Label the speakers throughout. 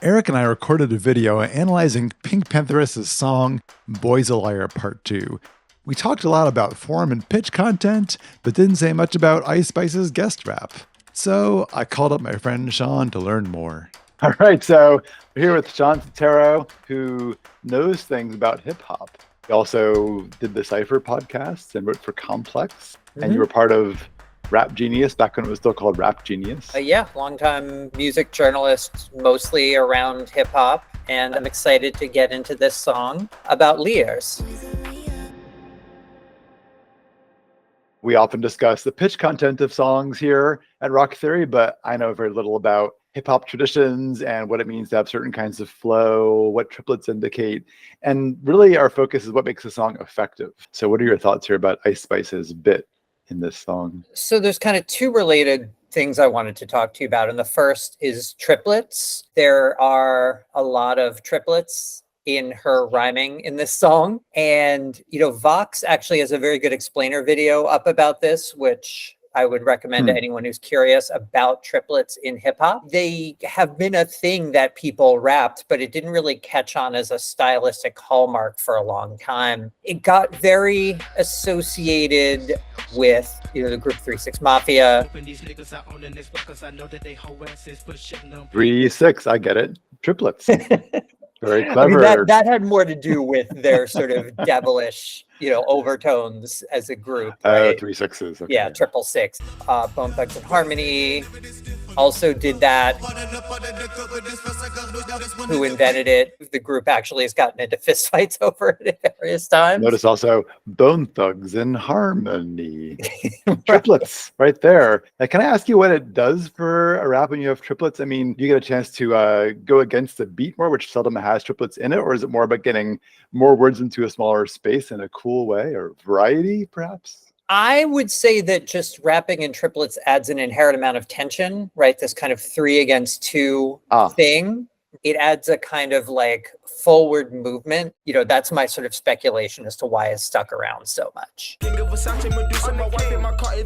Speaker 1: Eric and I recorded a video analyzing Pink Pantheress' song Boy's a Liar Part 2. We talked a lot about form and pitch content, but didn't say much about Ice Spice's guest rap. So I called up my friend Shawn to learn more.
Speaker 2: All right, so we're here with Shawn Setaro, who knows things about hip hop. He also did the Cypher podcast and wrote for Complex, and you were part of Rap Genius back when it was still called Rap Genius.
Speaker 3: Yeah, longtime music journalist, mostly around hip hop, and I'm excited to get into this song about liars.
Speaker 2: We often discuss the pitch content of songs here at Rock Theory, but I know very little about hip hop traditions and what it means to have certain kinds of flow, what triplets indicate. And really our focus is what makes a song effective. So what are your thoughts here about Ice Spice's bit in this song?
Speaker 3: So there's kind of two related things I wanted to talk to you about. And the first is triplets. There are a lot of triplets in her rhyming in this song. And, Vox actually has a very good explainer video up about this, which I would recommend to anyone who's curious about triplets in hip hop. They have been a thing that people rapped, but it didn't really catch on as a stylistic hallmark for a long time. It got very associated with, the group 3 6 Mafia.
Speaker 2: 3 6, I get it. Triplets. Very clever.
Speaker 3: I mean, that had more to do with their sort of devilish, overtones as a group. Right?
Speaker 2: 3 6s. Okay.
Speaker 3: Yeah, 666. Bone Thugs and Harmony also did that. Who invented it? The group actually has gotten into fistfights over it at various times.
Speaker 2: Notice also Bone Thugs and Harmony. Triplets right there. Now, can I ask you what it does for a rap when you have triplets? I mean, do you get a chance to go against the beat more, which seldom has triplets in it? Or is it more about getting more words into a smaller space in a cool way, or variety, perhaps?
Speaker 3: I would say that just rapping in triplets adds an inherent amount of tension, right? This kind of 3 against 2 thing. It adds a kind of like forward movement. That's my sort of speculation as to why it's stuck around so much.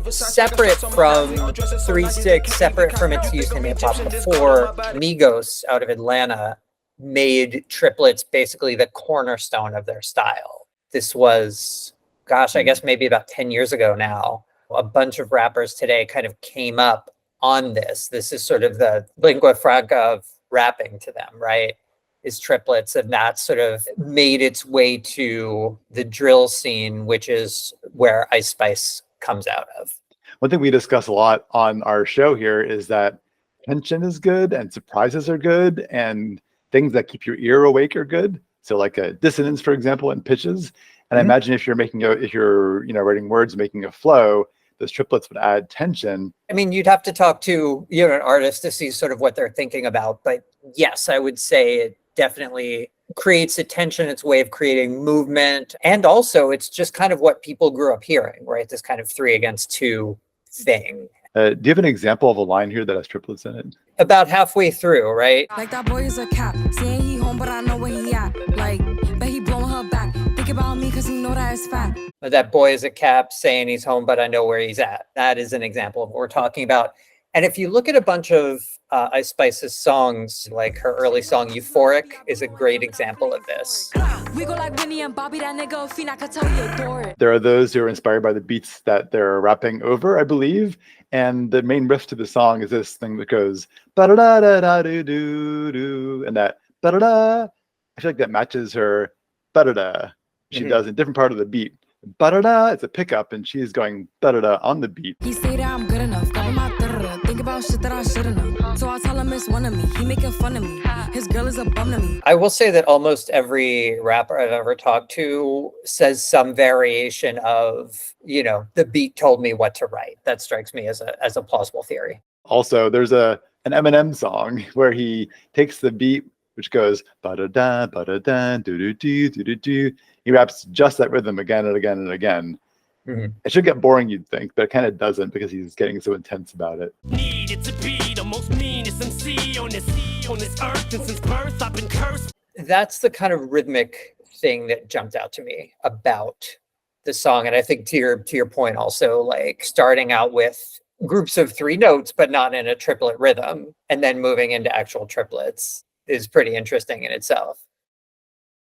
Speaker 3: Separate from 3 6, separate from its use in hip hop before, Migos out of Atlanta made triplets basically the cornerstone of their style. This was, I guess maybe about 10 years ago now. A bunch of rappers today kind of came up on this. This is sort of the lingua franca of rapping to them, right? Is triplets, and that sort of made its way to the drill scene, which is where Ice Spice comes out of.
Speaker 2: One thing we discuss a lot on our show here is that tension is good and surprises are good and things that keep your ear awake are good. So like a dissonance, for example, in pitches. And I imagine if you're writing words, making a flow, those triplets would add tension.
Speaker 3: I mean, you'd have to talk to an artist to see sort of what they're thinking about. But yes, I would say it definitely creates a tension. It's a way of creating movement. And also it's just kind of what people grew up hearing, right? This kind of 3 against 2 thing.
Speaker 2: Do you have an example of a line here that has triplets in it?
Speaker 3: About halfway through, right?
Speaker 4: Like that boy is a cap, saying he home, but I know where he at. Like, bet he blowing her back. Think about me, cause he know that it's fat.
Speaker 3: That boy is a cap, saying he's home, but I know where he's at. That is an example of what we're talking about. And if you look at a bunch of Ice Spice's songs, like her early song Euphoric is a great example of this.
Speaker 4: We go like Winnie and Bobby, that nigga Fina could tell you adore it.
Speaker 2: There are those who are inspired by the beats that they're rapping over, I believe. And the main riff to the song is this thing that goes ba-da-da-da-da-doo-doo, and that ba-da-da. I feel like that matches her ba-da-da. She does a different part of the beat. Ba-da-da, it's a pickup, and she's going ba-da-da on the beat.
Speaker 4: He say that I'm good enough, got my da-da-da. Think about shit that I should've known. So I tell him it's one of me. He making fun of me. His girl is a bum to me.
Speaker 3: I will say that almost every rapper I've ever talked to says some variation of, the beat told me what to write. That strikes me as a plausible theory.
Speaker 2: Also, there's an Eminem song where he takes the beat, which goes ba-da-da, ba-da-da, do-do-do, do-do-do. He raps just that rhythm again and again and again. It should get boring, you'd think, but it kind of doesn't because he's getting so intense about it.
Speaker 5: Needed to be the most meanest MC on this earth, and since birth I've been cursed.
Speaker 3: That's the kind of rhythmic thing that jumped out to me about the song. And I think to your point also, like starting out with groups of 3 notes, but not in a triplet rhythm, and then moving into actual triplets. is pretty interesting in itself.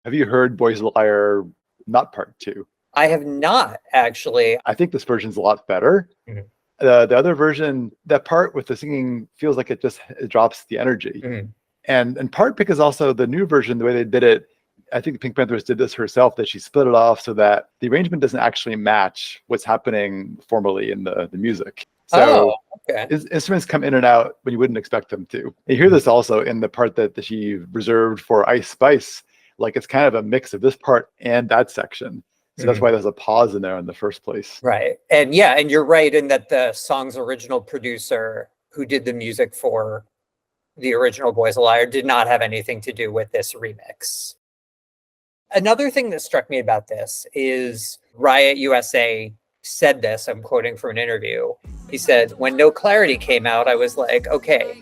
Speaker 2: Have you heard Boys a Liar, not part 2?
Speaker 3: I have not, actually.
Speaker 2: I think this version's a lot better.
Speaker 3: Mhm.
Speaker 2: The other version, that part with the singing feels like it drops the energy.
Speaker 3: Mhm.
Speaker 2: And in part because also the new version, the way they did it, I think Pink Pantheress did this herself, that she split it off so that the arrangement doesn't actually match what's happening formally in the music. So
Speaker 3: okay.
Speaker 2: Instruments come in and out when you wouldn't expect them to. You hear this also in the part that she reserved for Ice Spice. Like it's kind of a mix of this part and that section. So that's why there's a pause in there in the first place.
Speaker 3: Right. And yeah, and you're right in that the song's original producer who did the music for the original Boys a Liar did not have anything to do with this remix. Another thing that struck me about this is Riot USA said this, I'm quoting from an interview. He said, when No Clarity came out, I was like, okay,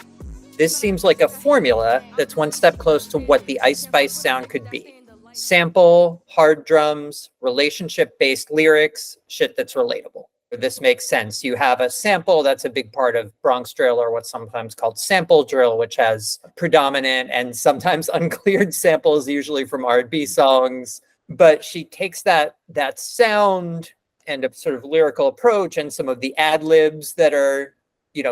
Speaker 3: this seems like a formula that's one step close to what the Ice Spice sound could be. Sample, hard drums, relationship-based lyrics, shit that's relatable. This makes sense. You have a sample that's a big part of Bronx drill, or what's sometimes called sample drill, which has predominant and sometimes uncleared samples, usually from R&B songs. But she takes that sound and a sort of lyrical approach and some of the ad libs that are,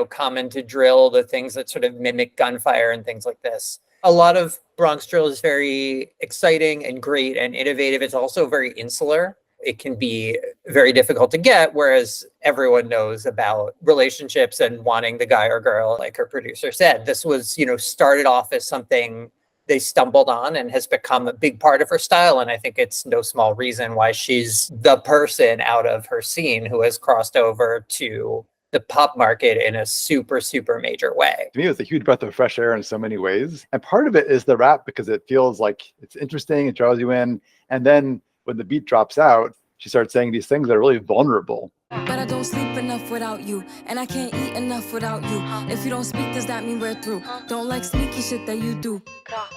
Speaker 3: common to drill, the things that sort of mimic gunfire and things like this. A lot of Bronx drill is very exciting and great and innovative. It's also very insular. It can be very difficult to get, whereas everyone knows about relationships and wanting the guy or girl, like her producer said. This was, started off as something they stumbled on and has become a big part of her style. And I think it's no small reason why she's the person out of her scene who has crossed over to the pop market in a super, super major way.
Speaker 2: To me, it was a huge breath of fresh air in so many ways. And part of it is the rap, because it feels like it's interesting, it draws you in. And then when the beat drops out, she starts saying these things that are really vulnerable.
Speaker 4: But I don't sleep enough without you, and I can't eat enough without you. If you don't speak, does that mean we're through? Don't like sneaky shit that you do.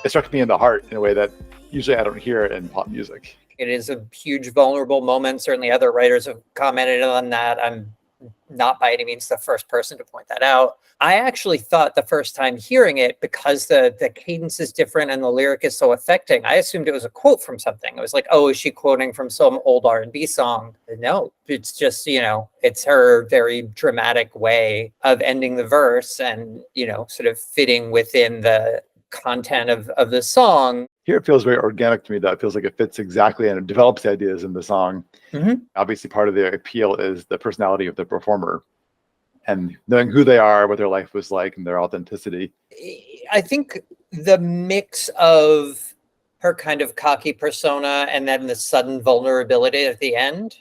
Speaker 2: It struck me in the heart in a way that usually I don't hear in pop music.
Speaker 3: It is a huge vulnerable moment. Certainly other writers have commented on that. I'm not by any means the first person to point that out. I actually thought the first time hearing it, because the cadence is different and the lyric is so affecting, I assumed it was a quote from something. I was like, oh, is she quoting from some old R&B song? No, it's just, it's her very dramatic way of ending the verse and, sort of fitting within the content of the song.
Speaker 2: Here it feels very organic to me, though. It feels like it fits exactly and it develops ideas in the song.
Speaker 3: Mm-hmm.
Speaker 2: Obviously, part of the appeal is the personality of the performer and knowing who they are, what their life was like, and their authenticity.
Speaker 3: I think the mix of her kind of cocky persona and then the sudden vulnerability at the end,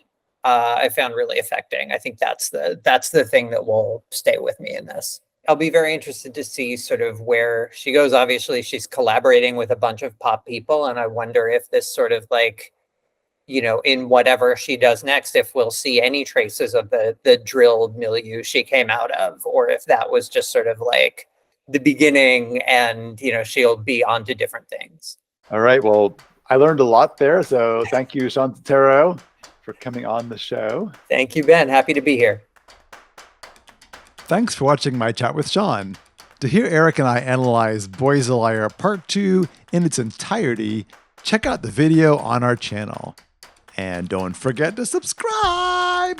Speaker 3: I found really affecting. I think that's the thing that will stay with me in this. I'll be very interested to see sort of where she goes. Obviously, she's collaborating with a bunch of pop people, and I wonder if this sort of like, in whatever she does next, if we'll see any traces of the drill milieu she came out of, or if that was just sort of like the beginning and, she'll be on to different things.
Speaker 2: All right. Well, I learned a lot there. So thank you, Shawn Setaro, for coming on the show.
Speaker 3: Thank you, Ben. Happy to be here.
Speaker 1: Thanks for watching my chat with Shawn. To hear Eric and I analyze Boys a Liar Part 2 in its entirety, check out the video on our channel. And don't forget to subscribe!